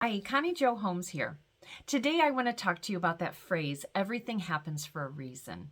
Hi, Connie Jo Holmes here. Today I want to talk to you about that phrase, everything happens for a reason.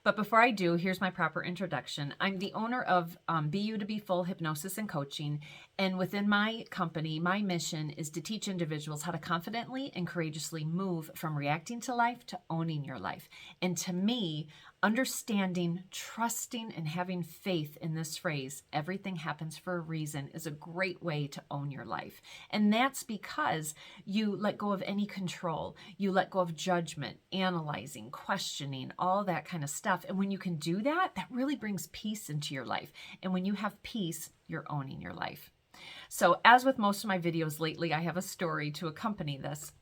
But before I do, here's my proper introduction. I'm the owner of BU2BFULL Hypnosis and Coaching, and within my company, my mission is to teach individuals how to confidently and courageously move from reacting to life to owning your life. And to me, understanding, trusting, and having faith in this phrase, everything happens for a reason, is a great way to own your life. And that's because you let go of any control, you let go of judgment, analyzing, questioning, all that kind of stuff. And when you can do that, that really brings peace into your life. And when you have peace, you're owning your life. So as with most of my videos lately, I have a story to accompany this.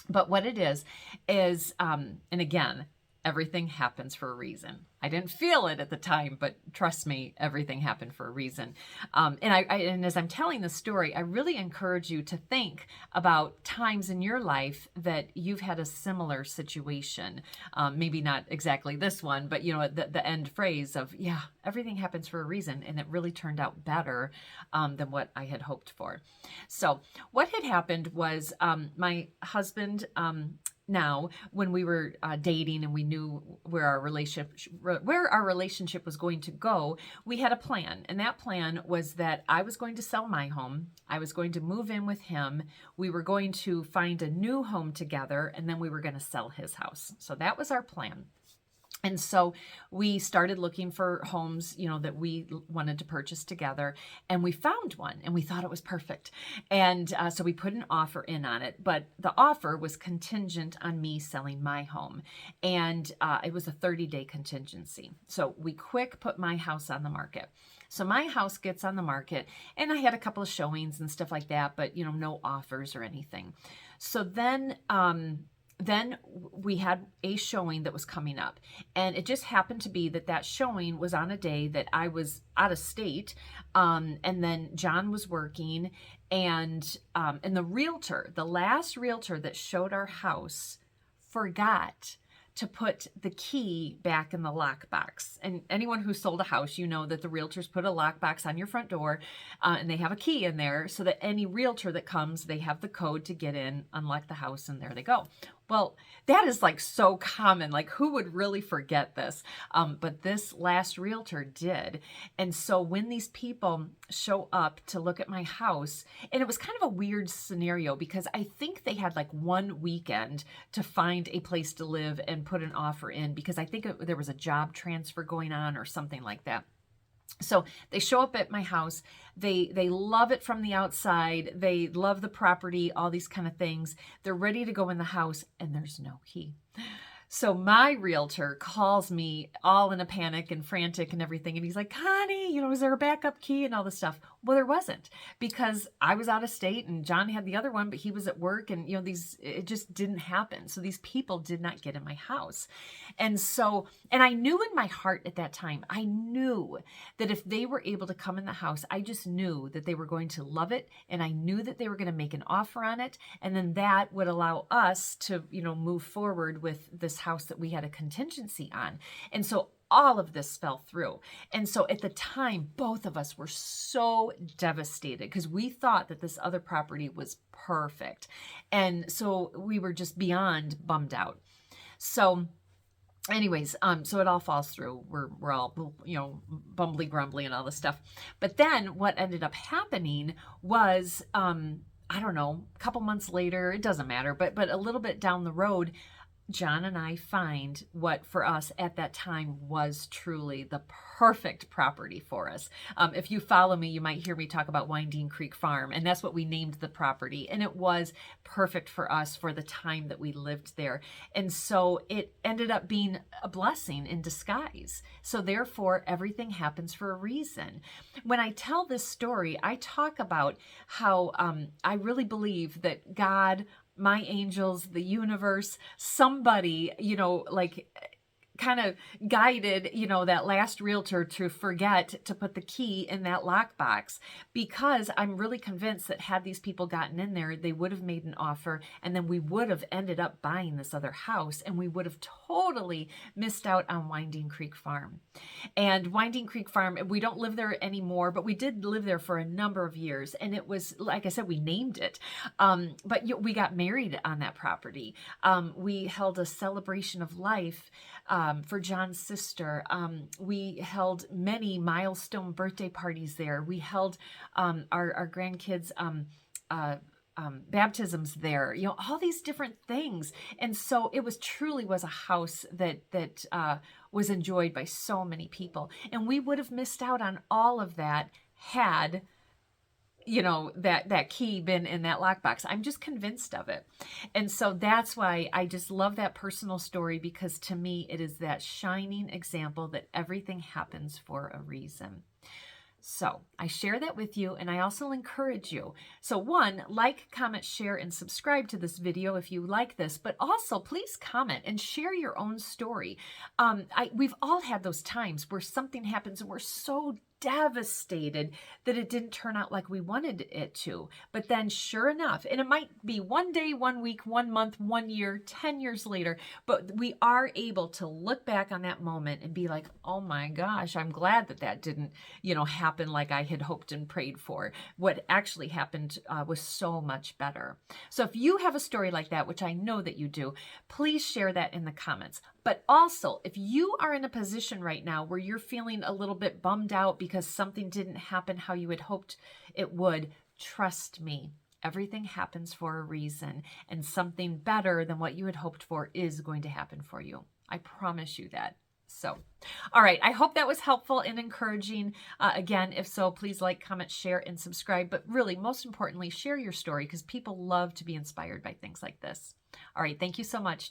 But what it is, and again, everything happens for a reason. I didn't feel it at the time, but trust me, everything happened for a reason. And as I'm telling the story, I really encourage you to think about times in your life that you've had a similar situation. Maybe not exactly this one, but the end phrase of, yeah, everything happens for a reason, and it really turned out better than what I had hoped for. So what had happened was my husband, now, when we were dating and we knew where our relationship was going to go, we had a plan. And that plan was that I was going to sell my home. I was going to move in with him. We were going to find a new home together, and then we were going to sell his house. So that was our plan. And so we started looking for homes, that we wanted to purchase together, and we found one, and we thought it was perfect. And so we put an offer in on it, but the offer was contingent on me selling my home, and it was a 30-day contingency. So we quick put my house on the market. So my house gets on the market, and I had a couple of showings and stuff like that, but no offers or anything. So then we had a showing that was coming up, and it just happened to be that showing was on a day that I was out of state, and then John was working, and the last realtor that showed our house forgot to put the key back in the lockbox. And anyone who sold a house, that the realtors put a lockbox on your front door, and they have a key in there so that any realtor that comes, they have the code to get in, unlock the house, and there they go. Well, that is like so common. Like, who would really forget this? But this last realtor did. And so when these people show up to look at my house, and it was kind of a weird scenario because I think they had like one weekend to find a place to live and put an offer in, because I think there was a job transfer going on or something like that. So they show up at my house. They love it from the outside. They love the property, all these kind of things. They're ready to go in the house, and there's no key. So my realtor calls me all in a panic and frantic and everything. And he's like, Connie, is there a backup key and all this stuff? Well, there wasn't, because I was out of state and John had the other one, but he was at work, and, it just didn't happen. So these people did not get in my house. And I knew in my heart at that time, I knew that if they were able to come in the house, I just knew that they were going to love it. And I knew that they were going to make an offer on it. And then that would allow us to, move forward with this house that we had a contingency on. And so all of this fell through. And so at the time, both of us were so devastated because we thought that this other property was perfect. And so we were just beyond bummed out. So anyways, so it all falls through. We're all, bumbly grumbly and all this stuff. But then what ended up happening was, I don't know, a couple months later, it doesn't matter, but a little bit down the road, John and I find what for us at that time was truly the perfect property for us. If you follow me, you might hear me talk about Winding Creek Farm, and that's what we named the property. And it was perfect for us for the time that we lived there. And so it ended up being a blessing in disguise. So therefore, everything happens for a reason. When I tell this story, I talk about how I really believe that God, my angels, the universe, somebody, kind of guided, that last realtor to forget to put the key in that lockbox, because I'm really convinced that had these people gotten in there, they would have made an offer, and then we would have ended up buying this other house, and we would have totally missed out on Winding Creek Farm. And Winding Creek Farm, we don't live there anymore, but we did live there for a number of years. And it was, like I said, we named it. But we got married on that property. We held a celebration of life for John's sister. We held many milestone birthday parties there. We held our grandkids' baptisms there, all these different things. And so it truly was a house that was enjoyed by so many people. And we would have missed out on all of that had that key been in that lockbox. I'm just convinced of it. And so that's why I just love that personal story, because to me, it is that shining example that everything happens for a reason. So I share that with you, and I also encourage you. So one, like, comment, share, and subscribe to this video if you like this, but also please comment and share your own story. We've all had those times where something happens and we're so devastated that it didn't turn out like we wanted it to. But then sure enough, and it might be one day, 1 week, 1 month, 1 year, 10 years later, but we are able to look back on that moment and be like, oh my gosh, I'm glad that didn't, happen like I had hoped and prayed for. What actually happened was so much better. So if you have a story like that, which I know that you do, please share that in the comments. But also, if you are in a position right now where you're feeling a little bit bummed out because something didn't happen how you had hoped it would, trust me, everything happens for a reason, and something better than what you had hoped for is going to happen for you. I promise you that. So, all right, I hope that was helpful and encouraging. Again, if so, please like, comment, share, and subscribe. But really, most importantly, share your story, because people love to be inspired by things like this. All right, thank you so much.